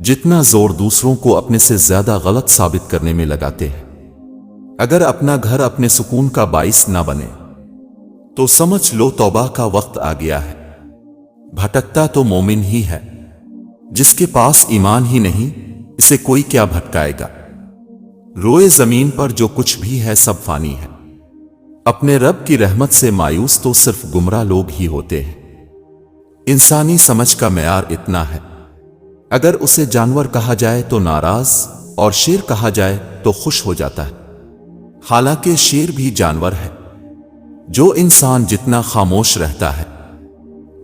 جتنا زور دوسروں کو اپنے سے زیادہ غلط ثابت کرنے میں لگاتے ہیں۔ اگر اپنا گھر اپنے سکون کا باعث نہ بنے تو سمجھ لو توبہ کا وقت آ گیا ہے۔ بھٹکتا تو مومن ہی ہے، جس کے پاس ایمان ہی نہیں اسے کوئی کیا بھٹکائے گا۔ روئے زمین پر جو کچھ بھی ہے سب فانی ہے۔ اپنے رب کی رحمت سے مایوس تو صرف گمراہ لوگ ہی ہوتے ہیں۔ انسانی سمجھ کا معیار اتنا ہے، اگر اسے جانور کہا جائے تو ناراض اور شیر کہا جائے تو خوش ہو جاتا ہے۔ حالانکہ شیر بھی جانور ہے۔ جو انسان جتنا خاموش رہتا ہے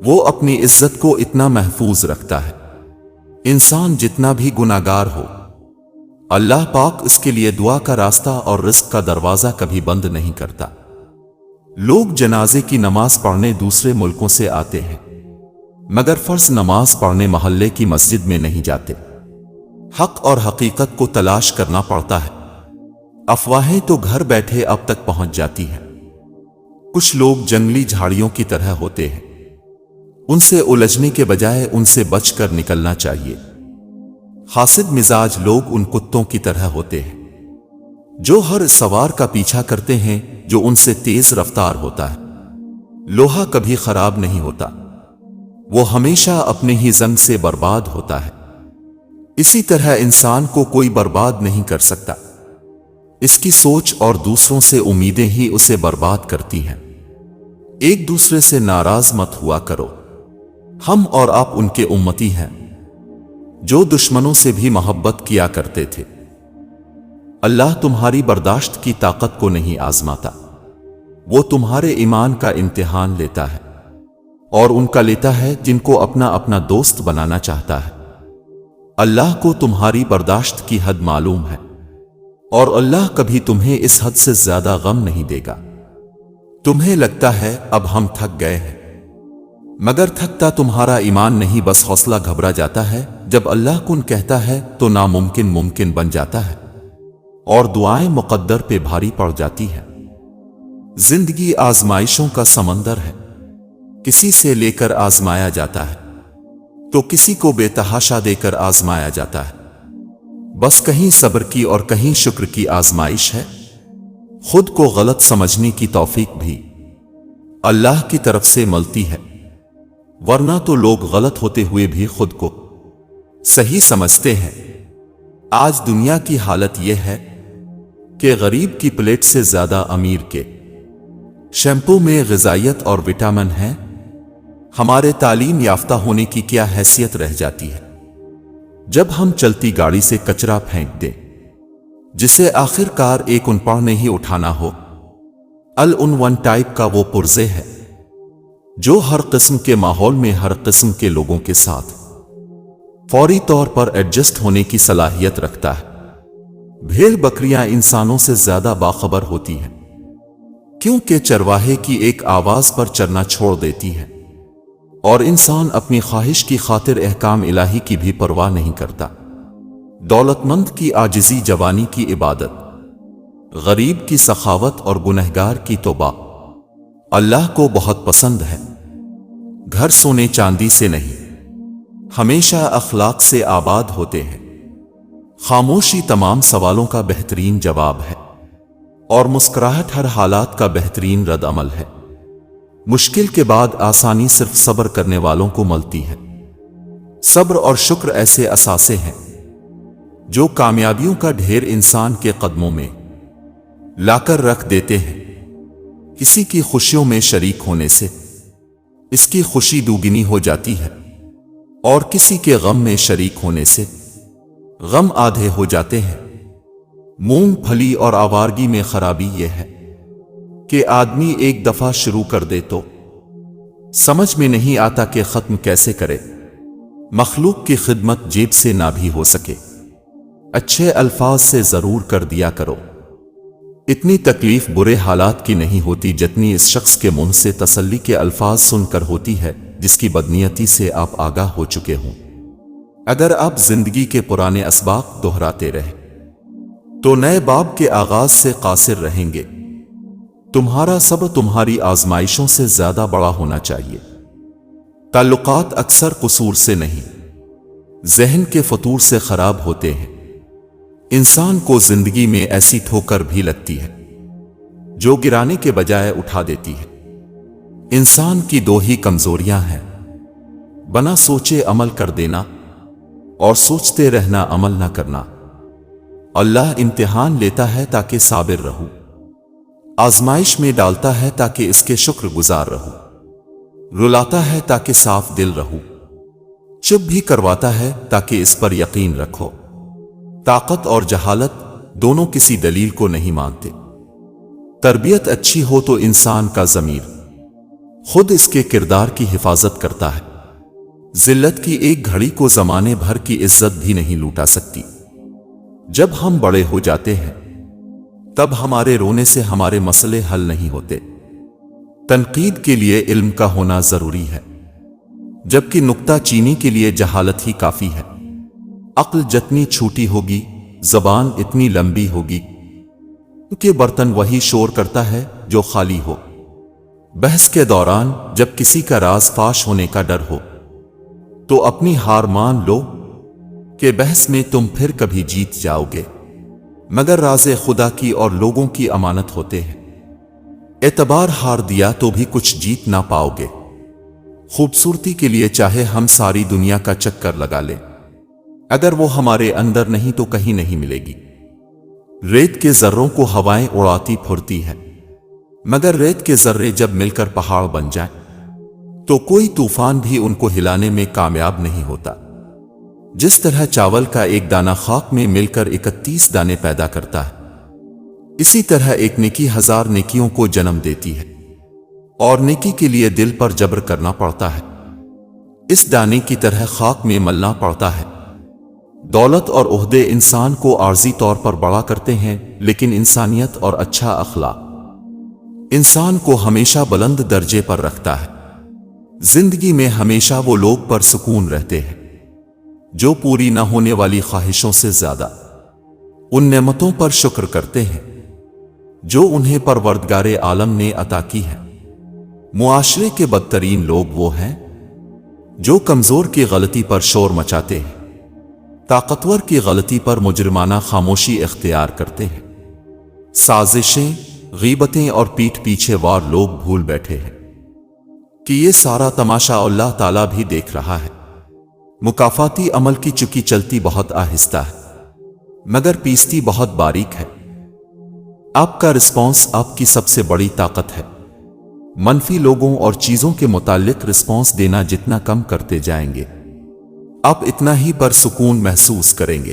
وہ اپنی عزت کو اتنا محفوظ رکھتا ہے۔ انسان جتنا بھی گناہگار ہو، اللہ پاک اس کے لیے دعا کا راستہ اور رزق کا دروازہ کبھی بند نہیں کرتا۔ لوگ جنازے کی نماز پڑھنے دوسرے ملکوں سے آتے ہیں، مگر فرض نماز پڑھنے محلے کی مسجد میں نہیں جاتے۔ حق اور حقیقت کو تلاش کرنا پڑتا ہے۔ افواہیں تو گھر بیٹھے اب تک پہنچ جاتی ہیں۔ کچھ لوگ جنگلی جھاڑیوں کی طرح ہوتے ہیں، ان سے الجھنے کے بجائے ان سے بچ کر نکلنا چاہیے۔ حاسد مزاج لوگ ان کتوں کی طرح ہوتے ہیں جو ہر سوار کا پیچھا کرتے ہیں جو ان سے تیز رفتار ہوتا ہے۔ لوہا کبھی خراب نہیں ہوتا، وہ ہمیشہ اپنے ہی زنگ سے برباد ہوتا ہے۔ اسی طرح انسان کو کوئی برباد نہیں کر سکتا، اس کی سوچ اور دوسروں سے امیدیں ہی اسے برباد کرتی ہیں۔ ایک دوسرے سے ناراض مت ہوا کرو، ہم اور آپ ان کے امتی ہیں جو دشمنوں سے بھی محبت کیا کرتے تھے۔ اللہ تمہاری برداشت کی طاقت کو نہیں آزماتا، وہ تمہارے ایمان کا امتحان لیتا ہے، اور ان کا لیتا ہے جن کو اپنا اپنا دوست بنانا چاہتا ہے۔ اللہ کو تمہاری برداشت کی حد معلوم ہے، اور اللہ کبھی تمہیں اس حد سے زیادہ غم نہیں دے گا۔ تمہیں لگتا ہے اب ہم تھک گئے ہیں، مگر تھکتا تمہارا ایمان نہیں، بس حوصلہ گھبرا جاتا ہے۔ جب اللہ کن کہتا ہے تو ناممکن ممکن بن جاتا ہے، اور دعائیں مقدر پہ بھاری پڑ جاتی ہیں۔ زندگی آزمائشوں کا سمندر ہے، کسی سے لے کر آزمایا جاتا ہے تو کسی کو بے تحاشا دے کر آزمایا جاتا ہے۔ بس کہیں صبر کی اور کہیں شکر کی آزمائش ہے۔ خود کو غلط سمجھنے کی توفیق بھی اللہ کی طرف سے ملتی ہے، ورنہ تو لوگ غلط ہوتے ہوئے بھی خود کو صحیح سمجھتے ہیں۔ آج دنیا کی حالت یہ ہے کہ غریب کی پلیٹ سے زیادہ امیر کے شیمپو میں غذائیت اور وٹامن ہے۔ ہمارے تعلیم یافتہ ہونے کی کیا حیثیت رہ جاتی ہے جب ہم چلتی گاڑی سے کچرا پھینک دیں جسے آخر کار ایک انپڑھ نے ہی اٹھانا ہو۔ ال-1 ٹائپ کا وہ پرزے ہے جو ہر قسم کے ماحول میں ہر قسم کے لوگوں کے ساتھ فوری طور پر ایڈجسٹ ہونے کی صلاحیت رکھتا ہے۔ بھیڑ بکریاں انسانوں سے زیادہ باخبر ہوتی ہیں، کیونکہ چرواہے کی ایک آواز پر چرنا چھوڑ دیتی ہے، اور انسان اپنی خواہش کی خاطر احکام الہی کی بھی پرواہ نہیں کرتا۔ دولت مند کی عاجزی جوانی کی عبادت، غریب کی سخاوت اور گنہگار کی توبہ اللہ کو بہت پسند ہے۔ گھر سونے چاندی سے نہیں، ہمیشہ اخلاق سے آباد ہوتے ہیں۔ خاموشی تمام سوالوں کا بہترین جواب ہے، اور مسکراہٹ ہر حالات کا بہترین رد عمل ہے۔ مشکل کے بعد آسانی صرف صبر کرنے والوں کو ملتی ہے۔ صبر اور شکر ایسے اثاثے ہیں جو کامیابیوں کا ڈھیر انسان کے قدموں میں لا کر رکھ دیتے ہیں۔ کسی کی خوشیوں میں شریک ہونے سے اس کی خوشی دوگنی ہو جاتی ہے، اور کسی کے غم میں شریک ہونے سے غم آدھے ہو جاتے ہیں۔ مونگ پھلی اور آوارگی میں خرابی یہ ہے کہ آدمی ایک دفعہ شروع کر دے تو سمجھ میں نہیں آتا کہ ختم کیسے کرے۔ مخلوق کی خدمت جیب سے نہ بھی ہو سکے، اچھے الفاظ سے ضرور کر دیا کرو۔ اتنی تکلیف برے حالات کی نہیں ہوتی جتنی اس شخص کے منہ سے تسلی کے الفاظ سن کر ہوتی ہے جس کی بدنیتی سے آپ آگاہ ہو چکے ہوں۔ اگر آپ زندگی کے پرانے اسباق دہراتے رہے تو نئے باب کے آغاز سے قاصر رہیں گے۔ تمہارا صبر تمہاری آزمائشوں سے زیادہ بڑا ہونا چاہیے۔ تعلقات اکثر قصور سے نہیں، ذہن کے فطور سے خراب ہوتے ہیں۔ انسان کو زندگی میں ایسی ٹھوکر بھی لگتی ہے جو گرانے کے بجائے اٹھا دیتی ہے۔ انسان کی دو ہی کمزوریاں ہیں، بنا سوچے عمل کر دینا اور سوچتے رہنا عمل نہ کرنا۔ اللہ امتحان لیتا ہے تاکہ صابر رہو، آزمائش میں ڈالتا ہے تاکہ اس کے شکر گزار رہو، رلاتا ہے تاکہ صاف دل رہو، چپ بھی کرواتا ہے تاکہ اس پر یقین رکھو۔ طاقت اور جہالت دونوں کسی دلیل کو نہیں مانتے۔ تربیت اچھی ہو تو انسان کا ضمیر خود اس کے کردار کی حفاظت کرتا ہے۔ ذلت کی ایک گھڑی کو زمانے بھر کی عزت بھی نہیں لوٹا سکتی۔ جب ہم بڑے ہو جاتے ہیں تب ہمارے رونے سے ہمارے مسئلے حل نہیں ہوتے۔ تنقید کے لیے علم کا ہونا ضروری ہے، جبکہ نکتہ چینی کے لیے جہالت ہی کافی ہے۔ عقل جتنی چھوٹی ہوگی، زبان اتنی لمبی ہوگی، کہ برتن وہی شور کرتا ہے جو خالی ہو۔ بحث کے دوران جب کسی کا راز فاش ہونے کا ڈر ہو تو اپنی ہار مان لو کہ بحث میں تم پھر کبھی جیت جاؤ گے، مگر راز خدا کی اور لوگوں کی امانت ہوتے ہیں۔ اعتبار ہار دیا تو بھی کچھ جیت نہ پاؤ گے۔ خوبصورتی کے لیے چاہے ہم ساری دنیا کا چکر لگا لیں، اگر وہ ہمارے اندر نہیں تو کہیں نہیں ملے گی۔ ریت کے ذروں کو ہوائیں اڑاتی پھرتی ہیں، مگر ریت کے ذرے جب مل کر پہاڑ بن جائیں تو کوئی طوفان بھی ان کو ہلانے میں کامیاب نہیں ہوتا۔ جس طرح چاول کا ایک دانہ خاک میں مل کر 31 دانے پیدا کرتا ہے، اسی طرح ایک نیکی 1000 نیکیوں کو جنم دیتی ہے، اور نیکی کے لیے دل پر جبر کرنا پڑتا ہے۔ اس دانے کی طرح خاک میں ملنا پڑتا ہے۔ دولت اور عہدے انسان کو عارضی طور پر بڑا کرتے ہیں، لیکن انسانیت اور اچھا اخلاق انسان کو ہمیشہ بلند درجے پر رکھتا ہے۔ زندگی میں ہمیشہ وہ لوگ پر سکون رہتے ہیں جو پوری نہ ہونے والی خواہشوں سے زیادہ ان نعمتوں پر شکر کرتے ہیں جو انہیں پروردگار عالم نے عطا کی ہے۔ معاشرے کے بدترین لوگ وہ ہیں جو کمزور کی غلطی پر شور مچاتے ہیں، طاقتور کی غلطی پر مجرمانہ خاموشی اختیار کرتے ہیں۔ سازشیں، غیبتیں اور پیٹھ پیچھے وار لوگ بھول بیٹھے ہیں کہ یہ سارا تماشا اللہ تعالیٰ بھی دیکھ رہا ہے۔ مکافاتی عمل کی چکی چلتی بہت آہستہ ہے، مگر پیستی بہت باریک ہے۔ آپ کا رسپانس آپ کی سب سے بڑی طاقت ہے۔ منفی لوگوں اور چیزوں کے متعلق رسپانس دینا جتنا کم کرتے جائیں گے، آپ اتنا ہی پرسکون محسوس کریں گے۔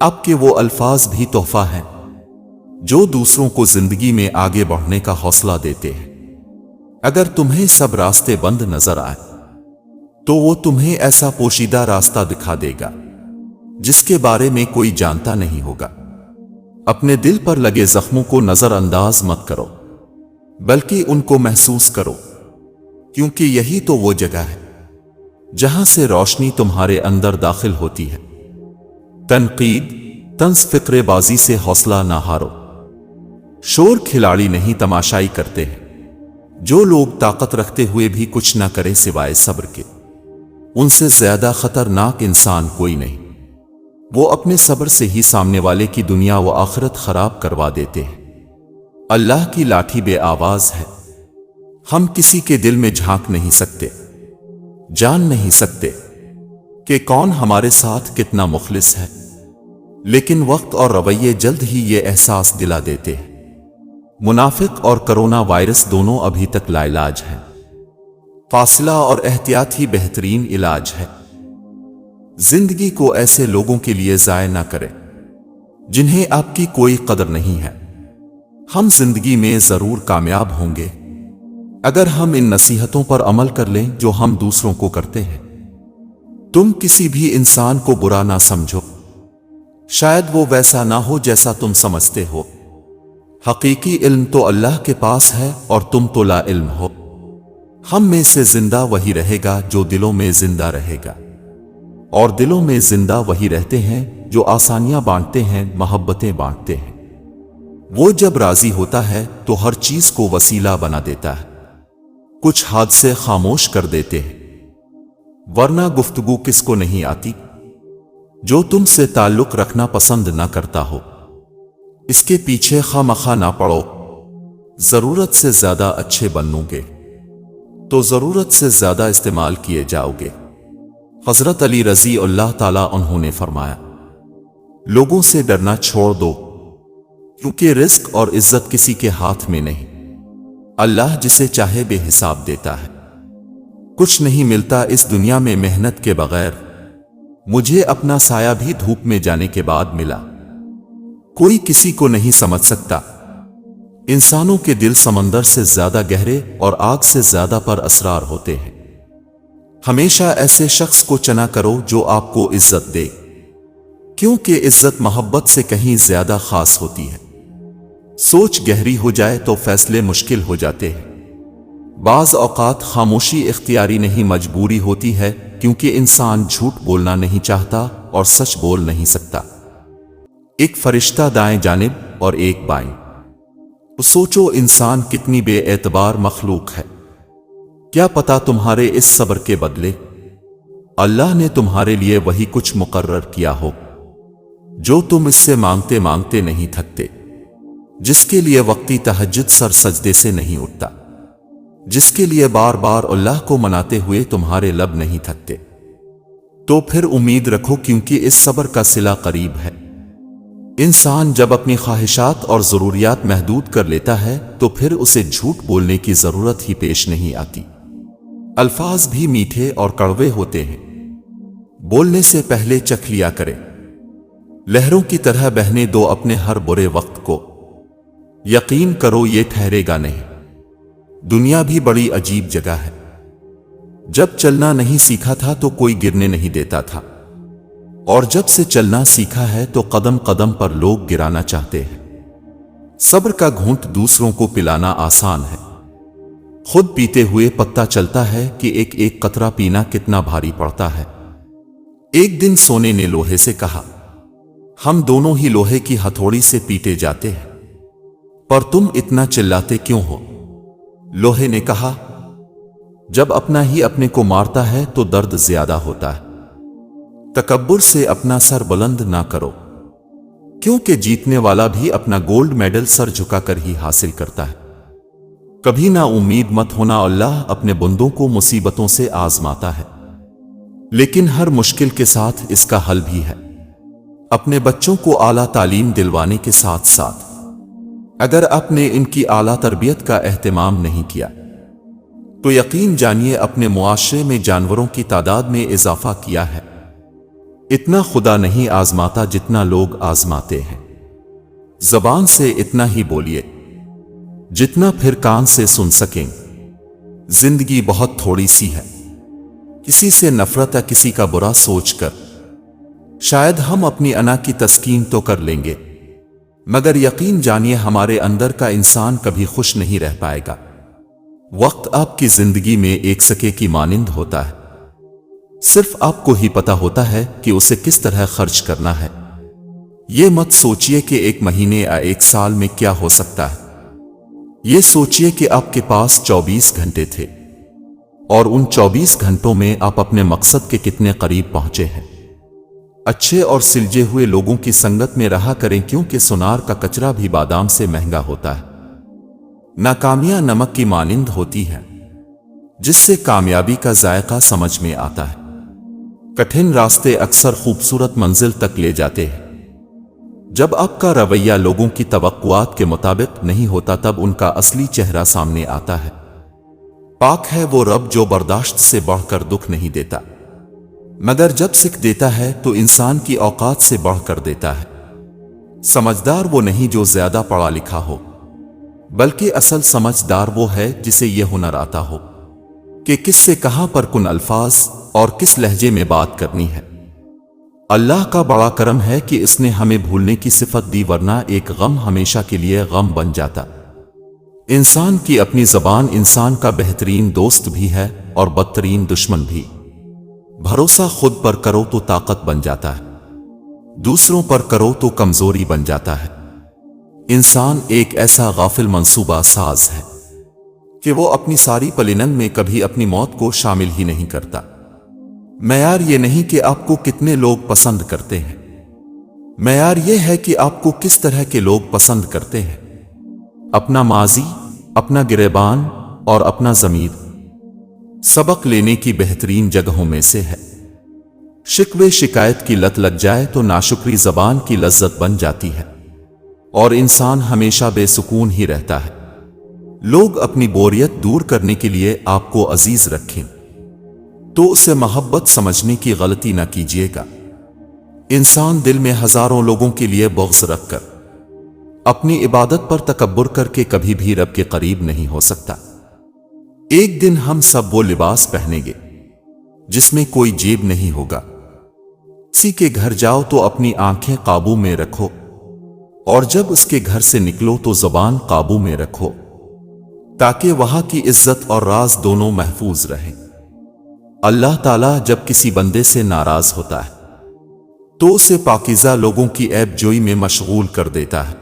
آپ کے وہ الفاظ بھی تحفہ ہیں جو دوسروں کو زندگی میں آگے بڑھنے کا حوصلہ دیتے ہیں۔ اگر تمہیں سب راستے بند نظر آئے تو وہ تمہیں ایسا پوشیدہ راستہ دکھا دے گا جس کے بارے میں کوئی جانتا نہیں ہوگا۔ اپنے دل پر لگے زخموں کو نظر انداز مت کرو، بلکہ ان کو محسوس کرو، کیونکہ یہی تو وہ جگہ ہے جہاں سے روشنی تمہارے اندر داخل ہوتی ہے۔ تنقید، طنز فقرے بازی سے حوصلہ نہ ہارو۔ شور کھلاڑی نہیں تماشائی کرتے ہیں۔ جو لوگ طاقت رکھتے ہوئے بھی کچھ نہ کریں سوائے صبر کے، ان سے زیادہ خطرناک انسان کوئی نہیں۔ وہ اپنے صبر سے ہی سامنے والے کی دنیا و آخرت خراب کروا دیتے ہیں۔ اللہ کی لاٹھی بے آواز ہے، ہم کسی کے دل میں جھانک نہیں سکتے، جان نہیں سکتے کہ کون ہمارے ساتھ کتنا مخلص ہے، لیکن وقت اور رویے جلد ہی یہ احساس دلا دیتے ہیں۔ منافق اور کرونا وائرس دونوں ابھی تک لا علاج ہیں۔ فاصلہ اور احتیاط ہی بہترین علاج ہے۔ زندگی کو ایسے لوگوں کے لیے ضائع نہ کریں جنہیں آپ کی کوئی قدر نہیں ہے۔ ہم زندگی میں ضرور کامیاب ہوں گے اگر ہم ان نصیحتوں پر عمل کر لیں جو ہم دوسروں کو کرتے ہیں۔ تم کسی بھی انسان کو برا نہ سمجھو، شاید وہ ویسا نہ ہو جیسا تم سمجھتے ہو۔ حقیقی علم تو اللہ کے پاس ہے اور تم تو لا علم ہو۔ ہم میں سے زندہ وہی رہے گا جو دلوں میں زندہ رہے گا، اور دلوں میں زندہ وہی رہتے ہیں جو آسانیاں بانٹتے ہیں، محبتیں بانٹتے ہیں۔ وہ جب راضی ہوتا ہے تو ہر چیز کو وسیلہ بنا دیتا ہے۔ کچھ حادثے خاموش کر دیتے ہیں، ورنہ گفتگو کس کو نہیں آتی۔ جو تم سے تعلق رکھنا پسند نہ کرتا ہو اس کے پیچھے خواہ نہ پڑو۔ ضرورت سے زیادہ اچھے بنو گے تو ضرورت سے زیادہ استعمال کیے جاؤ گے۔ حضرت علی رضی اللہ تعالیٰ عنہ نے فرمایا، لوگوں سے ڈرنا چھوڑ دو، کیونکہ رزق اور عزت کسی کے ہاتھ میں نہیں، اللہ جسے چاہے بے حساب دیتا ہے۔ کچھ نہیں ملتا اس دنیا میں محنت کے بغیر، مجھے اپنا سایہ بھی دھوپ میں جانے کے بعد ملا۔ کوئی کسی کو نہیں سمجھ سکتا۔ انسانوں کے دل سمندر سے زیادہ گہرے اور آگ سے زیادہ پر اسرار ہوتے ہیں۔ ہمیشہ ایسے شخص کو چنا کرو جو آپ کو عزت دے، کیونکہ عزت محبت سے کہیں زیادہ خاص ہوتی ہے۔ سوچ گہری ہو جائے تو فیصلے مشکل ہو جاتے ہیں۔ بعض اوقات خاموشی اختیاری نہیں مجبوری ہوتی ہے، کیونکہ انسان جھوٹ بولنا نہیں چاہتا اور سچ بول نہیں سکتا۔ ایک فرشتہ دائیں جانب اور ایک بائیں۔ سوچو انسان کتنی بے اعتبار مخلوق ہے۔ کیا پتا تمہارے اس صبر کے بدلے اللہ نے تمہارے لیے وہی کچھ مقرر کیا ہو جو تم اس سے مانگتے مانگتے نہیں تھکتے، جس کے لیے وقتی تہجد سر سجدے سے نہیں اٹھتا، جس کے لیے بار بار اللہ کو مناتے ہوئے تمہارے لب نہیں تھکتے۔ تو پھر امید رکھو، کیونکہ اس صبر کا صلہ قریب ہے۔ انسان جب اپنی خواہشات اور ضروریات محدود کر لیتا ہے تو پھر اسے جھوٹ بولنے کی ضرورت ہی پیش نہیں آتی۔ الفاظ بھی میٹھے اور کڑوے ہوتے ہیں، بولنے سے پہلے چکھ لیا کرے۔ لہروں کی طرح بہنے دو اپنے ہر برے وقت کو، یقین کرو یہ ٹھہرے گا نہیں۔ دنیا بھی بڑی عجیب جگہ ہے۔ جب چلنا نہیں سیکھا تھا تو کوئی گرنے نہیں دیتا تھا، اور جب سے چلنا سیکھا ہے تو قدم قدم پر لوگ گرانا چاہتے ہیں۔ صبر کا گھونٹ دوسروں کو پلانا آسان ہے، خود پیتے ہوئے پتہ چلتا ہے کہ ایک ایک قطرہ پینا کتنا بھاری پڑتا ہے۔ ایک دن سونے نے لوہے سے کہا، ہم دونوں ہی لوہے کی ہتھوڑی سے پیٹے جاتے ہیں، پر تم اتنا چلاتے کیوں ہو؟ لوہے نے کہا، جب اپنا ہی اپنے کو مارتا ہے تو درد زیادہ ہوتا ہے۔ تکبر سے اپنا سر بلند نہ کرو، کیونکہ جیتنے والا بھی اپنا گولڈ میڈل سر جھکا کر ہی حاصل کرتا ہے۔ کبھی نا امید مت ہونا، اللہ اپنے بندوں کو مصیبتوں سے آزماتا ہے، لیکن ہر مشکل کے ساتھ اس کا حل بھی ہے۔ اپنے بچوں کو اعلیٰ تعلیم دلوانے کے ساتھ ساتھ اگر آپ نے ان کی اعلیٰ تربیت کا اہتمام نہیں کیا تو یقین جانیے اپنے معاشرے میں جانوروں کی تعداد میں اضافہ کیا ہے۔ اتنا خدا نہیں آزماتا جتنا لوگ آزماتے ہیں۔ زبان سے اتنا ہی بولیے جتنا پھر کان سے سن سکیں۔ زندگی بہت تھوڑی سی ہے، کسی سے نفرت یا کسی کا برا سوچ کر شاید ہم اپنی انا کی تسکین تو کر لیں گے، مگر یقین جانیے ہمارے اندر کا انسان کبھی خوش نہیں رہ پائے گا۔ وقت آپ کی زندگی میں ایک سکے کی مانند ہوتا ہے، صرف آپ کو ہی پتا ہوتا ہے کہ اسے کس طرح خرچ کرنا ہے۔ یہ مت سوچئے کہ ایک مہینے یا ایک سال میں کیا ہو سکتا ہے، یہ سوچئے کہ آپ کے پاس 24 گھنٹے تھے، اور ان 24 گھنٹوں میں آپ اپنے مقصد کے کتنے قریب پہنچے ہیں۔ اچھے اور سلجھے ہوئے لوگوں کی سنگت میں رہا کریں، کیونکہ سونار کا کچرا بھی بادام سے مہنگا ہوتا ہے۔ ناکامیاں نمک کی مانند ہوتی ہیں، جس سے کامیابی کا ذائقہ سمجھ میں آتا ہے۔ کٹھن راستے اکثر خوبصورت منزل تک لے جاتے ہیں۔ جب آپ کا رویہ لوگوں کی توقعات کے مطابق نہیں ہوتا تب ان کا اصلی چہرہ سامنے آتا ہے۔ پاک ہے وہ رب جو برداشت سے بڑھ کر دکھ نہیں دیتا، مگر جب سکھ دیتا ہے تو انسان کی اوقات سے بڑھ کر دیتا ہے۔ سمجھدار وہ نہیں جو زیادہ پڑھا لکھا ہو، بلکہ اصل سمجھدار وہ ہے جسے یہ ہنر آتا ہو کہ کس سے کہاں پر کن الفاظ اور کس لہجے میں بات کرنی ہے۔ اللہ کا بڑا کرم ہے کہ اس نے ہمیں بھولنے کی صفت دی، ورنہ ایک غم ہمیشہ کے لیے غم بن جاتا۔ انسان کی اپنی زبان انسان کا بہترین دوست بھی ہے اور بدترین دشمن بھی۔ بھروسہ خود پر کرو تو طاقت بن جاتا ہے، دوسروں پر کرو تو کمزوری بن جاتا ہے۔ انسان ایک ایسا غافل منصوبہ ساز ہے کہ وہ اپنی ساری پلاننگ میں کبھی اپنی موت کو شامل ہی نہیں کرتا۔ معیار یہ نہیں کہ آپ کو کتنے لوگ پسند کرتے ہیں، معیار یہ ہے کہ آپ کو کس طرح کے لوگ پسند کرتے ہیں۔ اپنا ماضی، اپنا گریبان اور اپنا ضمیر سبق لینے کی بہترین جگہوں میں سے ہے۔ شکوے شکایت کی لت لگ جائے تو ناشکری زبان کی لذت بن جاتی ہے اور انسان ہمیشہ بے سکون ہی رہتا ہے۔ لوگ اپنی بوریت دور کرنے کے لیے آپ کو عزیز رکھیں تو اسے محبت سمجھنے کی غلطی نہ کیجیے گا۔ انسان دل میں ہزاروں لوگوں کے لیے بغض رکھ کر اپنی عبادت پر تکبر کر کے کبھی بھی رب کے قریب نہیں ہو سکتا۔ ایک دن ہم سب وہ لباس پہنیں گے جس میں کوئی جیب نہیں ہوگا۔ کسی کے گھر جاؤ تو اپنی آنکھیں قابو میں رکھو، اور جب اس کے گھر سے نکلو تو زبان قابو میں رکھو، تاکہ وہاں کی عزت اور راز دونوں محفوظ رہیں۔ اللہ تعالیٰ جب کسی بندے سے ناراض ہوتا ہے تو اسے پاکیزہ لوگوں کی عیب جوئی میں مشغول کر دیتا ہے۔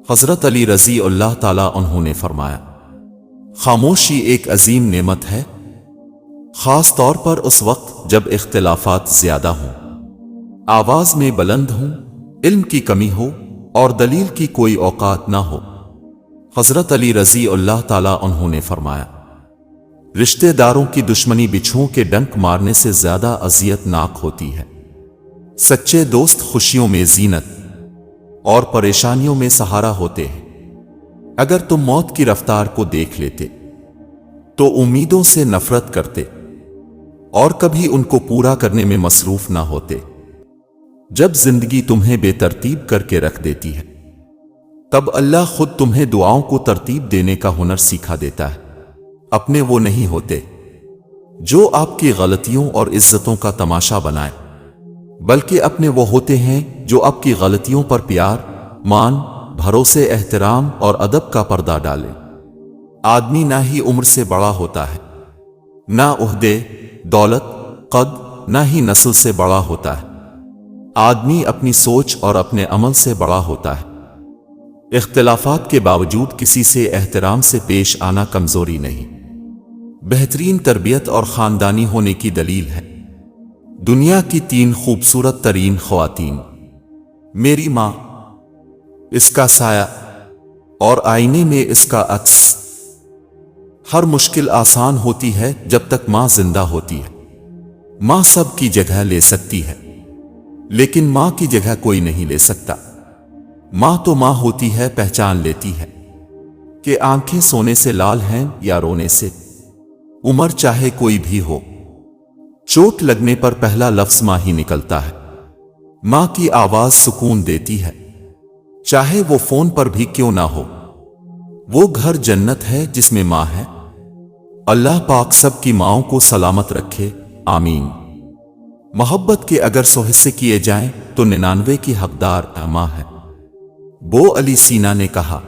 حضرت علی رضی اللہ تعالیٰ عنہ نے فرمایا، خاموشی ایک عظیم نعمت ہے، خاص طور پر اس وقت جب اختلافات زیادہ ہوں، آواز میں بلند ہوں، علم کی کمی ہو اور دلیل کی کوئی اوقات نہ ہو۔ حضرت علی رضی اللہ تعالیٰ عنہ نے فرمایا، رشتہ داروں کی دشمنی بچھوؤں کے ڈنک مارنے سے زیادہ اذیت ناک ہوتی ہے۔ سچے دوست خوشیوں میں زینت اور پریشانیوں میں سہارا ہوتے ہیں۔ اگر تم موت کی رفتار کو دیکھ لیتے تو امیدوں سے نفرت کرتے اور کبھی ان کو پورا کرنے میں مصروف نہ ہوتے۔ جب زندگی تمہیں بے ترتیب کر کے رکھ دیتی ہے تب اللہ خود تمہیں دعاؤں کو ترتیب دینے کا ہنر سکھا دیتا ہے۔ اپنے وہ نہیں ہوتے جو آپ کی غلطیوں اور عزتوں کا تماشا بنائیں، بلکہ اپنے وہ ہوتے ہیں جو آپ کی غلطیوں پر پیار، مان، بھروسے، احترام اور ادب کا پردہ ڈالیں۔ آدمی نہ ہی عمر سے بڑا ہوتا ہے، نہ عہدے، دولت، قد، نہ ہی نسل سے بڑا ہوتا ہے۔ آدمی اپنی سوچ اور اپنے عمل سے بڑا ہوتا ہے۔ اختلافات کے باوجود کسی سے احترام سے پیش آنا کمزوری نہیں، بہترین تربیت اور خاندانی ہونے کی دلیل ہے۔ دنیا کی 3 خوبصورت ترین خواتین، میری ماں، اس کا سایہ اور آئینے میں اس کا عکس۔ ہر مشکل آسان ہوتی ہے جب تک ماں زندہ ہوتی ہے۔ ماں سب کی جگہ لے سکتی ہے، لیکن ماں کی جگہ کوئی نہیں لے سکتا۔ ماں تو ماں ہوتی ہے، پہچان لیتی ہے کہ آنکھیں سونے سے لال ہیں یا رونے سے۔ عمر چاہے کوئی بھی ہو، چوٹ لگنے پر پہلا لفظ ماں ہی نکلتا ہے۔ ماں کی آواز سکون دیتی ہے، چاہے وہ فون پر بھی کیوں نہ ہو۔ وہ گھر جنت ہے جس میں ماں ہے۔ اللہ پاک سب کی ماؤں کو سلامت رکھے، آمین۔ محبت کے اگر 100 حصے کیے جائیں تو 99 کی حقدار ماں ہے۔ بو علی سینا نے کہا،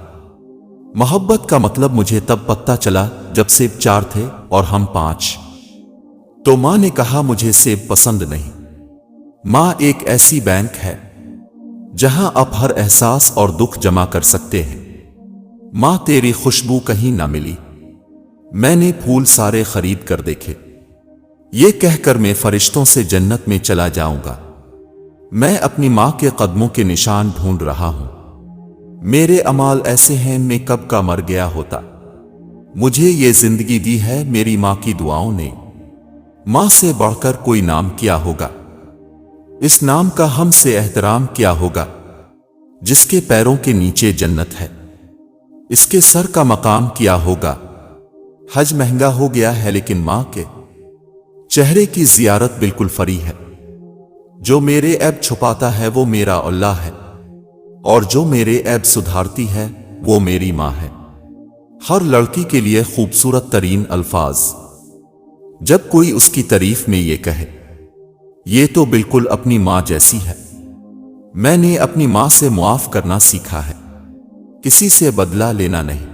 محبت کا مطلب مجھے تب پتہ چلا جب سیب 4 تھے اور ہم 5۔ تو ماں نے کہا مجھے سیب پسند نہیں۔ ماں ایک ایسی بینک ہے جہاں آپ ہر احساس اور دکھ جمع کر سکتے ہیں۔ ماں تیری خوشبو کہیں نہ ملی، میں نے پھول سارے خرید کر دیکھے، یہ کہہ کر میں فرشتوں سے جنت میں چلا جاؤں گا۔ میں اپنی ماں کے قدموں کے نشان ڈھونڈ رہا ہوں۔ میرے اعمال ایسے ہیں میں کب کا مر گیا ہوتا۔ مجھے یہ زندگی دی ہے میری ماں کی دعاؤں نے۔ ماں سے بڑھ کر کوئی نام کیا ہوگا، اس نام کا ہم سے احترام کیا ہوگا جس کے پیروں کے نیچے جنت ہے۔ اس کے سر کا مقام کیا ہوگا۔ حج مہنگا ہو گیا ہے لیکن ماں کے چہرے کی زیارت بالکل فری ہے۔ جو میرے عیب چھپاتا ہے وہ میرا اللہ ہے، اور جو میرے عیب سدھارتی ہے وہ میری ماں ہے۔ ہر لڑکی کے لیے خوبصورت ترین الفاظ، جب کوئی اس کی تعریف میں یہ کہے، یہ تو بالکل اپنی ماں جیسی ہے۔ میں نے اپنی ماں سے معاف کرنا سیکھا ہے، کسی سے بدلہ لینا نہیں۔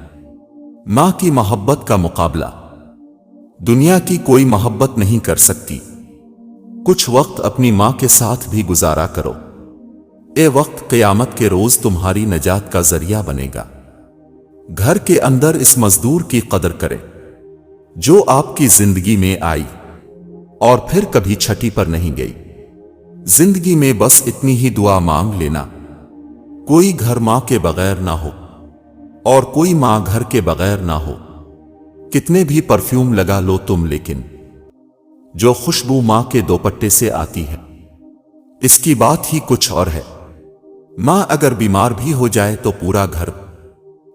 ماں کی محبت کا مقابلہ دنیا کی کوئی محبت نہیں کر سکتی۔ کچھ وقت اپنی ماں کے ساتھ بھی گزارا کرو، اے وقت قیامت کے روز تمہاری نجات کا ذریعہ بنے گا۔ گھر کے اندر اس مزدور کی قدر کرے جو آپ کی زندگی میں آئی، اور پھر کبھی چھٹی پر نہیں گئی۔ زندگی میں بس اتنی ہی دعا مانگ لینا، کوئی گھر ماں کے بغیر نہ ہو اور کوئی ماں گھر کے بغیر نہ ہو۔ کتنے بھی پرفیوم لگا لو تم، لیکن جو خوشبو ماں کے دوپٹے سے آتی ہے اس کی بات ہی کچھ اور ہے۔ ماں اگر بیمار بھی ہو جائے تو پورا گھر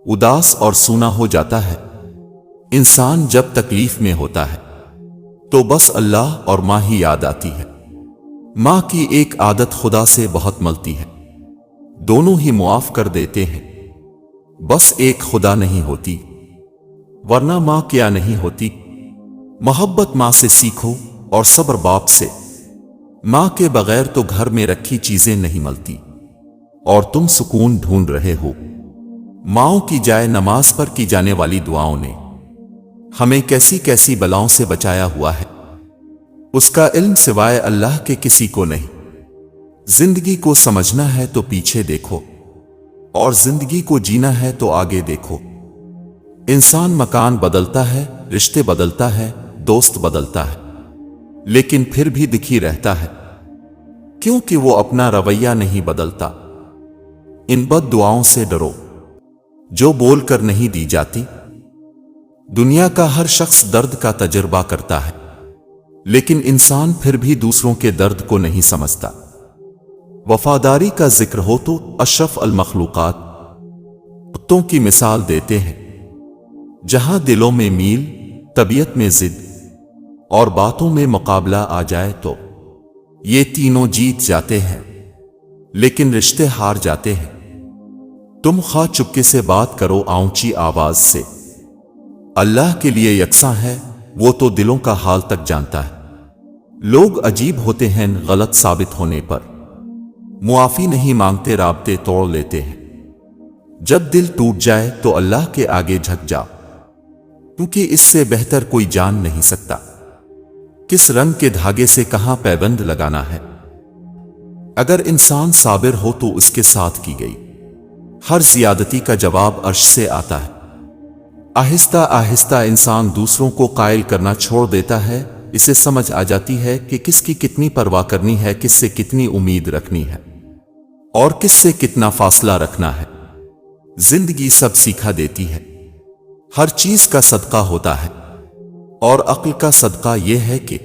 اداس اور سونا ہو جاتا ہے۔ انسان جب تکلیف میں ہوتا ہے تو بس اللہ اور ماں ہی یاد آتی ہے۔ ماں کی ایک عادت خدا سے بہت ملتی ہے، دونوں ہی معاف کر دیتے ہیں، بس ایک خدا نہیں ہوتی، ورنہ ماں کیا نہیں ہوتی۔ محبت ماں سے سیکھو اور صبر باپ سے۔ ماں کے بغیر تو گھر میں رکھی چیزیں نہیں ملتی اور تم سکون ڈھونڈ رہے ہو۔ ماؤں کی جائے نماز پر کی جانے والی دعاؤں نے ہمیں کیسی کیسی بلاؤں سے بچایا ہوا ہے، اس کا علم سوائے اللہ کے کسی کو نہیں۔ زندگی کو سمجھنا ہے تو پیچھے دیکھو اور زندگی کو جینا ہے تو آگے دیکھو۔ انسان مکان بدلتا ہے، رشتے بدلتا ہے، دوست بدلتا ہے، لیکن پھر بھی دکھی رہتا ہے کیونکہ وہ اپنا رویہ نہیں بدلتا۔ ان بد دعاؤں سے ڈرو جو بول کر نہیں دی جاتی۔ دنیا کا ہر شخص درد کا تجربہ کرتا ہے، لیکن انسان پھر بھی دوسروں کے درد کو نہیں سمجھتا۔ وفاداری کا ذکر ہو تو اشرف المخلوقات کتوں کی مثال دیتے ہیں، جہاں دلوں میں میل، طبیعت میں ضد اور باتوں میں مقابلہ آ جائے تو یہ تینوں جیت جاتے ہیں، لیکن رشتے ہار جاتے ہیں۔ تم خواہ چپکے سے بات کرو اونچی آواز سے، اللہ کے لیے یکساں ہے، وہ تو دلوں کا حال تک جانتا ہے۔ لوگ عجیب ہوتے ہیں غلط ثابت ہونے پر، معافی نہیں مانگتے، رابطے توڑ لیتے ہیں۔ جب دل ٹوٹ جائے تو اللہ کے آگے جھک جاؤ، کیونکہ اس سے بہتر کوئی جان نہیں سکتا کس رنگ کے دھاگے سے کہاں پیوند لگانا ہے۔ اگر انسان صابر ہو تو اس کے ساتھ کی گئی ہر زیادتی کا جواب عرش سے آتا ہے۔ آہستہ آہستہ انسان دوسروں کو قائل کرنا چھوڑ دیتا ہے، اسے سمجھ آ جاتی ہے کہ کس کی کتنی پرواہ کرنی ہے، کس سے کتنی امید رکھنی ہے اور کس سے کتنا فاصلہ رکھنا ہے۔ زندگی سب سکھا دیتی ہے، ہر چیز کا صدقہ ہوتا ہے، اور عقل کا صدقہ یہ ہے کہ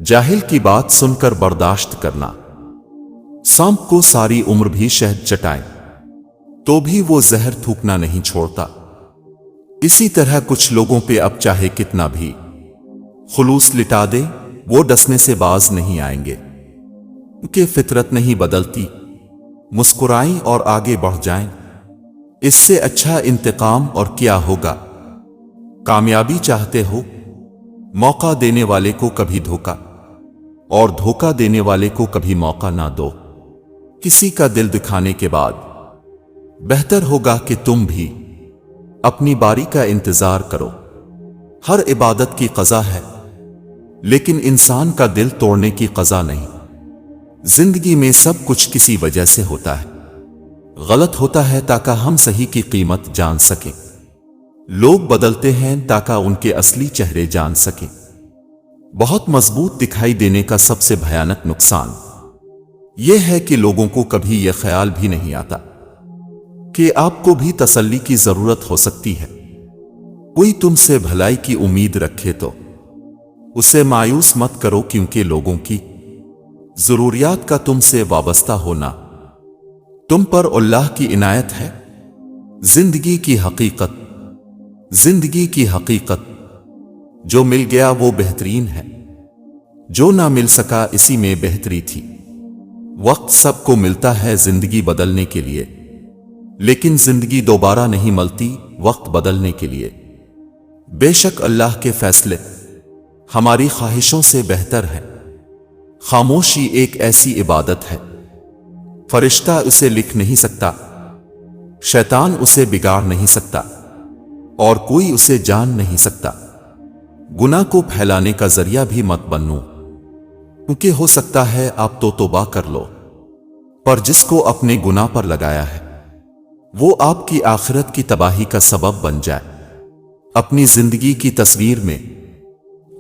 جاہل کی بات سن کر برداشت کرنا۔ سانپ کو ساری عمر بھی شہد چٹائیں تو بھی وہ زہر تھوکنا نہیں چھوڑتا۔ اسی طرح کچھ لوگوں پہ اب چاہے کتنا بھی خلوص لٹا دے، وہ ڈسنے سے باز نہیں آئیں گے، کہ فطرت نہیں بدلتی۔ مسکرائیں اور آگے بڑھ جائیں، اس سے اچھا انتقام اور کیا ہوگا۔ کامیابی چاہتے ہو، موقع دینے والے کو کبھی دھوکا اور دھوکا دینے والے کو کبھی موقع نہ دو۔ کسی کا دل دکھانے کے بعد بہتر ہوگا کہ تم بھی اپنی باری کا انتظار کرو۔ ہر عبادت کی قضا ہے، لیکن انسان کا دل توڑنے کی قضا نہیں۔ زندگی میں سب کچھ کسی وجہ سے ہوتا ہے، غلط ہوتا ہے تاکہ ہم صحیح کی قیمت جان سکیں۔ لوگ بدلتے ہیں تاکہ ان کے اصلی چہرے جان سکیں۔ بہت مضبوط دکھائی دینے کا سب سے بھیانک نقصان یہ ہے کہ لوگوں کو کبھی یہ خیال بھی نہیں آتا کہ آپ کو بھی تسلی کی ضرورت ہو سکتی ہے۔ کوئی تم سے بھلائی کی امید رکھے تو اسے مایوس مت کرو، کیونکہ لوگوں کی ضروریات کا تم سے وابستہ ہونا تم پر اللہ کی عنایت ہے۔ زندگی کی حقیقت جو مل گیا وہ بہترین ہے، جو نہ مل سکا اسی میں بہتری تھی۔ وقت سب کو ملتا ہے زندگی بدلنے کے لیے، لیکن زندگی دوبارہ نہیں ملتی وقت بدلنے کے لیے۔ بے شک اللہ کے فیصلے ہماری خواہشوں سے بہتر ہیں۔ خاموشی ایک ایسی عبادت ہے، فرشتہ اسے لکھ نہیں سکتا، شیطان اسے بگاڑ نہیں سکتا، اور کوئی اسے جان نہیں سکتا۔ گناہ کو پھیلانے کا ذریعہ بھی مت بنو، کیونکہ ہو سکتا ہے آپ تو توبہ کر لو، پر جس کو اپنے گناہ پر لگایا ہے وہ آپ کی آخرت کی تباہی کا سبب بن جائے۔ اپنی زندگی کی تصویر میں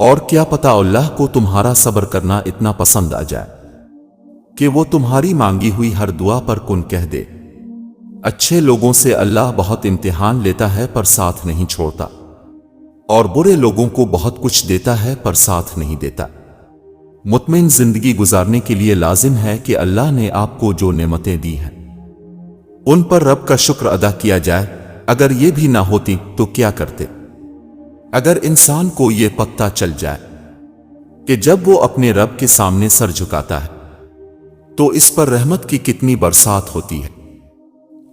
اور کیا پتا اللہ کو تمہارا صبر کرنا اتنا پسند آ جائے کہ وہ تمہاری مانگی ہوئی ہر دعا پر کن کہہ دے۔ اچھے لوگوں سے اللہ بہت امتحان لیتا ہے پر ساتھ نہیں چھوڑتا، اور برے لوگوں کو بہت کچھ دیتا ہے پر ساتھ نہیں دیتا۔ مطمئن زندگی گزارنے کے لیے لازم ہے کہ اللہ نے آپ کو جو نعمتیں دی ہیں ان پر رب کا شکر ادا کیا جائے۔ اگر یہ بھی نہ ہوتی تو کیا کرتے؟ اگر انسان کو یہ پتہ چل جائے کہ جب وہ اپنے رب کے سامنے سر جھکاتا ہے تو اس پر رحمت کی کتنی برسات ہوتی ہے،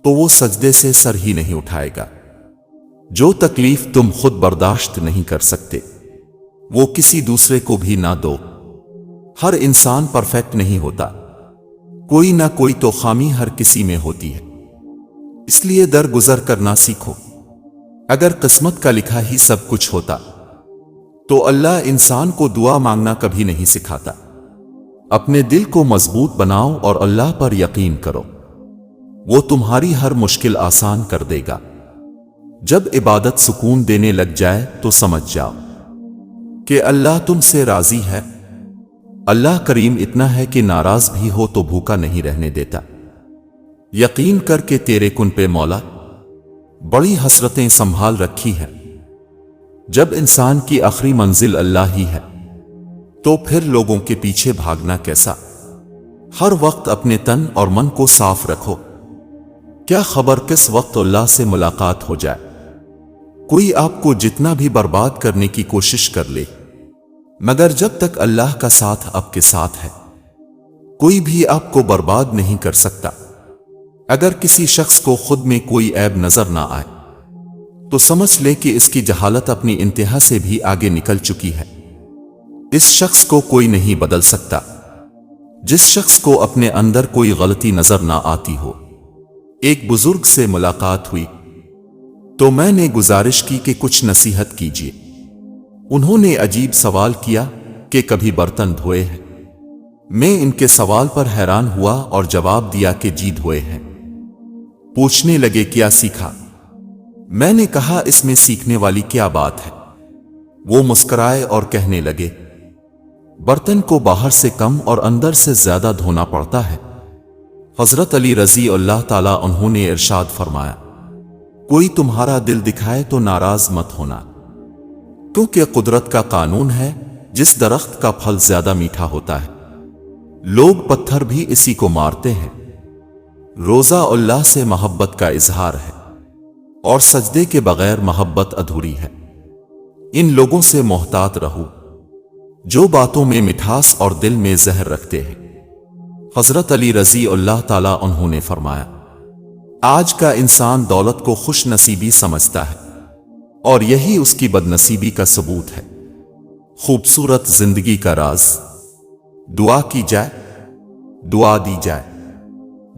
تو وہ سجدے سے سر ہی نہیں اٹھائے گا۔ جو تکلیف تم خود برداشت نہیں کر سکتے وہ کسی دوسرے کو بھی نہ دو۔ ہر انسان پرفیکٹ نہیں ہوتا، کوئی نہ کوئی تو خامی ہر کسی میں ہوتی ہے، اس لیے درگزر کرنا سیکھو۔ اگر قسمت کا لکھا ہی سب کچھ ہوتا تو اللہ انسان کو دعا مانگنا کبھی نہیں سکھاتا۔ اپنے دل کو مضبوط بناؤ اور اللہ پر یقین کرو، وہ تمہاری ہر مشکل آسان کر دے گا۔ جب عبادت سکون دینے لگ جائے تو سمجھ جاؤ کہ اللہ تم سے راضی ہے۔ اللہ کریم اتنا ہے کہ ناراض بھی ہو تو بھوکا نہیں رہنے دیتا۔ یقین کر کے تیرے کن پہ مولا بڑی حسرتیں سنبھال رکھی ہیں۔ جب انسان کی آخری منزل اللہ ہی ہے تو پھر لوگوں کے پیچھے بھاگنا کیسا؟ ہر وقت اپنے تن اور من کو صاف رکھو، کیا خبر کس وقت اللہ سے ملاقات ہو جائے۔ کوئی آپ کو جتنا بھی برباد کرنے کی کوشش کر لے، مگر جب تک اللہ کا ساتھ آپ کے ساتھ ہے کوئی بھی آپ کو برباد نہیں کر سکتا۔ اگر کسی شخص کو خود میں کوئی عیب نظر نہ آئے تو سمجھ لے کہ اس کی جہالت اپنی انتہا سے بھی آگے نکل چکی ہے۔ اس شخص کو کوئی نہیں بدل سکتا۔ جس شخص کو اپنے اندر کوئی غلطی نظر نہ آتی ہو، ایک بزرگ سے ملاقات ہوئی تو میں نے گزارش کی کہ کچھ نصیحت کیجیے۔ انہوں نے عجیب سوال کیا کہ کبھی برتن دھوئے ہیں؟ میں ان کے سوال پر حیران ہوا اور جواب دیا کہ جی دھوئے ہیں۔ پوچھنے لگے کیا سیکھا؟ میں نے کہا اس میں سیکھنے والی کیا بات ہے؟ وہ مسکرائے اور کہنے لگے برتن کو باہر سے کم اور اندر سے زیادہ دھونا پڑتا ہے۔ حضرت علی رضی اللہ تعالیٰ عنہ نے ارشاد فرمایا کوئی تمہارا دل دکھائے تو ناراض مت ہونا، کیونکہ قدرت کا قانون ہے جس درخت کا پھل زیادہ میٹھا ہوتا ہے لوگ پتھر بھی اسی کو مارتے ہیں۔ روزہ اللہ سے محبت کا اظہار ہے اور سجدے کے بغیر محبت ادھوری ہے۔ ان لوگوں سے محتاط رہو جو باتوں میں مٹھاس اور دل میں زہر رکھتے ہیں۔ حضرت علی رضی اللہ تعالیٰ عنہ نے فرمایا آج کا انسان دولت کو خوش نصیبی سمجھتا ہے اور یہی اس کی بد نصیبی کا ثبوت ہے۔ خوبصورت زندگی کا راز دعا کی جائے، دعا دی جائے،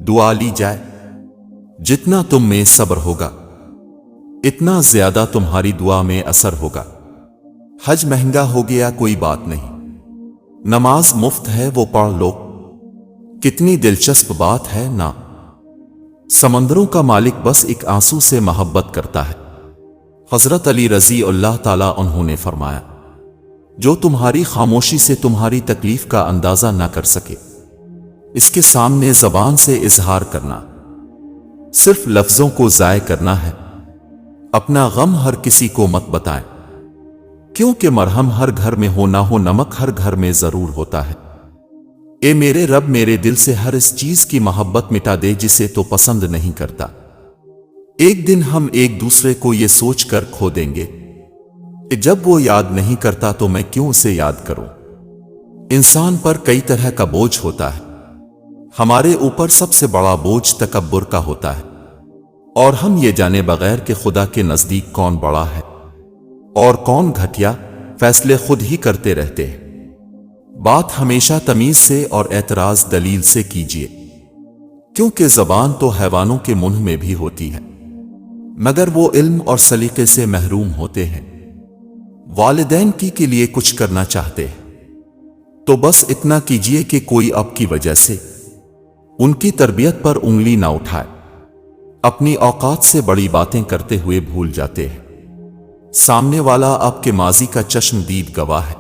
دعا لی جائے۔ جتنا تم میں صبر ہوگا اتنا زیادہ تمہاری دعا میں اثر ہوگا۔ حج مہنگا ہو گیا کوئی بات نہیں، نماز مفت ہے وہ پڑھ لو، کتنی دلچسپ بات ہے نا۔ سمندروں کا مالک بس ایک آنسو سے محبت کرتا ہے۔ حضرت علی رضی اللہ تعالیٰ عنہ نے فرمایا جو تمہاری خاموشی سے تمہاری تکلیف کا اندازہ نہ کر سکے اس کے سامنے زبان سے اظہار کرنا صرف لفظوں کو ضائع کرنا ہے۔ اپنا غم ہر کسی کو مت بتائیں، کیونکہ مرہم ہر گھر میں ہو نہ ہو نمک ہر گھر میں ضرور ہوتا ہے۔ اے میرے رب میرے دل سے ہر اس چیز کی محبت مٹا دے جسے تو پسند نہیں کرتا۔ ایک دن ہم ایک دوسرے کو یہ سوچ کر کھو دیں گے کہ جب وہ یاد نہیں کرتا تو میں کیوں اسے یاد کروں۔ انسان پر کئی طرح کا بوجھ ہوتا ہے، ہمارے اوپر سب سے بڑا بوجھ تکبر کا ہوتا ہے، اور ہم یہ جانے بغیر کہ خدا کے نزدیک کون بڑا ہے اور کون گھٹیا فیصلے خود ہی کرتے رہتے ہیں۔ بات ہمیشہ تمیز سے اور اعتراض دلیل سے کیجیے، کیونکہ زبان تو حیوانوں کے منہ میں بھی ہوتی ہے مگر وہ علم اور سلیقے سے محروم ہوتے ہیں۔ والدین کے لیے کچھ کرنا چاہتے ہیں تو بس اتنا کیجیے کہ کوئی آپ کی وجہ سے ان کی تربیت پر انگلی نہ اٹھائے۔ اپنی اوقات سے بڑی باتیں کرتے ہوئے بھول جاتے ہیں۔ سامنے والا آپ کے ماضی کا چشم دید گواہ ہے۔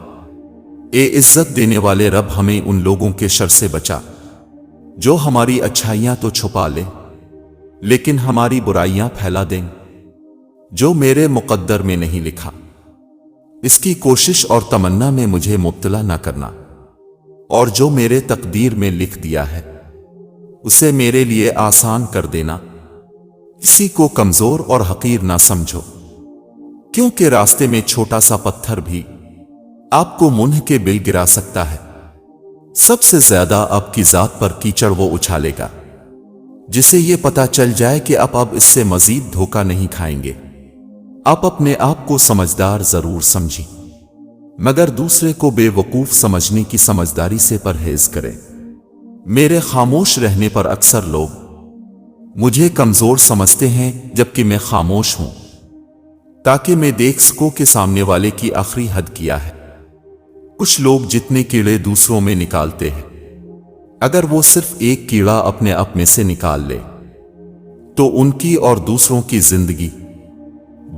اے عزت دینے والے رب، ہمیں ان لوگوں کے شر سے بچا جو ہماری اچھائیاں تو چھپا لیں لیکن ہماری برائیاں پھیلا دیں، جو میرے مقدر میں نہیں لکھا اس کی کوشش اور تمنا میں مجھے مبتلا نہ کرنا، اور جو میرے تقدیر میں لکھ دیا ہے اسے میرے لیے آسان کر دینا۔ کسی کو کمزور اور حقیر نہ سمجھو، کیونکہ راستے میں چھوٹا سا پتھر بھی آپ کو منہ کے بل گرا سکتا ہے۔ سب سے زیادہ آپ کی ذات پر کیچڑ وہ اچھالے گا جسے یہ پتا چل جائے کہ آپ اب اس سے مزید دھوکہ نہیں کھائیں گے۔ آپ اپنے آپ کو سمجھدار ضرور سمجھیں، مگر دوسرے کو بے وقوف سمجھنے کی سمجھداری سے پرہیز کریں۔ میرے خاموش رہنے پر اکثر لوگ مجھے کمزور سمجھتے ہیں جبکہ میں خاموش ہوں، تاکہ میں دیکھ سکوں کہ سامنے والے کی آخری حد کیا ہے۔ کچھ لوگ جتنے کیڑے دوسروں میں نکالتے ہیں، اگر وہ صرف ایک کیڑا اپنے آپ میں سے نکال لے تو ان کی اور دوسروں کی زندگی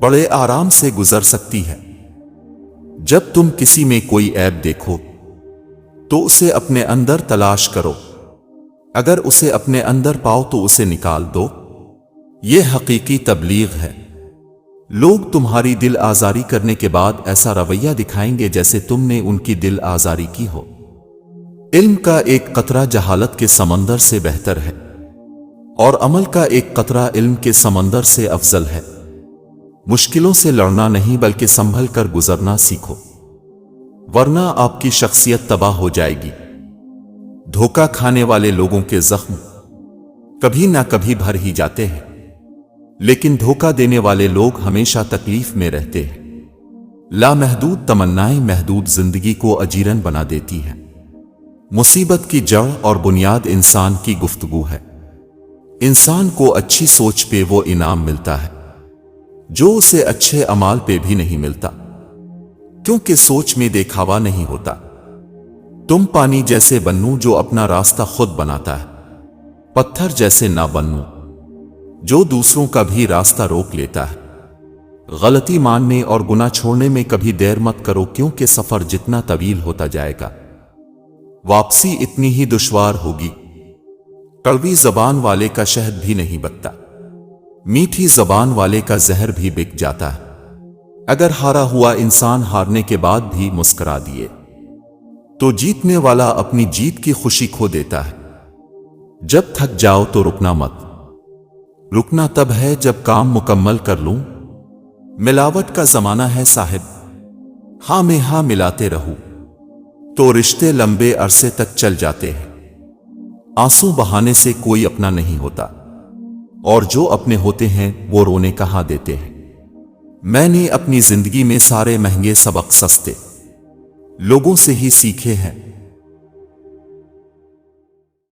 بڑے آرام سے گزر سکتی ہے۔ جب تم کسی میں کوئی عیب دیکھو تو اسے اپنے اندر تلاش کرو، اگر اسے اپنے اندر پاؤ تو اسے نکال دو۔ یہ حقیقی تبلیغ ہے۔ لوگ تمہاری دل آزاری کرنے کے بعد ایسا رویہ دکھائیں گے جیسے تم نے ان کی دل آزاری کی ہو۔ علم کا ایک قطرہ جہالت کے سمندر سے بہتر ہے، اور عمل کا ایک قطرہ علم کے سمندر سے افضل ہے۔ مشکلوں سے لڑنا نہیں بلکہ سنبھل کر گزرنا سیکھو، ورنہ آپ کی شخصیت تباہ ہو جائے گی۔ دھوکہ کھانے والے لوگوں کے زخم کبھی نہ کبھی بھر ہی جاتے ہیں، لیکن دھوکہ دینے والے لوگ ہمیشہ تکلیف میں رہتے ہیں۔ لامحدود تمنائیں محدود زندگی کو اجیرن بنا دیتی ہیں۔ مصیبت کی جڑ اور بنیاد انسان کی گفتگو ہے۔ انسان کو اچھی سوچ پہ وہ انعام ملتا ہے جو اسے اچھے اعمال پہ بھی نہیں ملتا، کیونکہ سوچ میں دکھاوا نہیں ہوتا۔ تم پانی جیسے بنو جو اپنا راستہ خود بناتا ہے، پتھر جیسے نہ بنو جو دوسروں کا بھی راستہ روک لیتا ہے۔ غلطی ماننے اور گناہ چھوڑنے میں کبھی دیر مت کرو، کیونکہ سفر جتنا طویل ہوتا جائے گا واپسی اتنی ہی دشوار ہوگی۔ کڑوی زبان والے کا شہد بھی نہیں بکتا، میٹھی زبان والے کا زہر بھی بک جاتا ہے۔ اگر ہارا ہوا انسان ہارنے کے بعد بھی مسکرا دیے تو جیتنے والا اپنی جیت کی خوشی کھو دیتا ہے۔ جب تھک جاؤ تو رکنا مت، رکنا تب ہے جب کام مکمل کر لوں۔ ملاوٹ کا زمانہ ہے صاحب، ہاں میں ہاں ملاتے رہو تو رشتے لمبے عرصے تک چل جاتے ہیں۔ آنسو بہانے سے کوئی اپنا نہیں ہوتا، اور جو اپنے ہوتے ہیں وہ رونے کہاں دیتے ہیں۔ میں نے اپنی زندگی میں سارے مہنگے سبق سستے لوگوں سے ہی سیکھے ہیں۔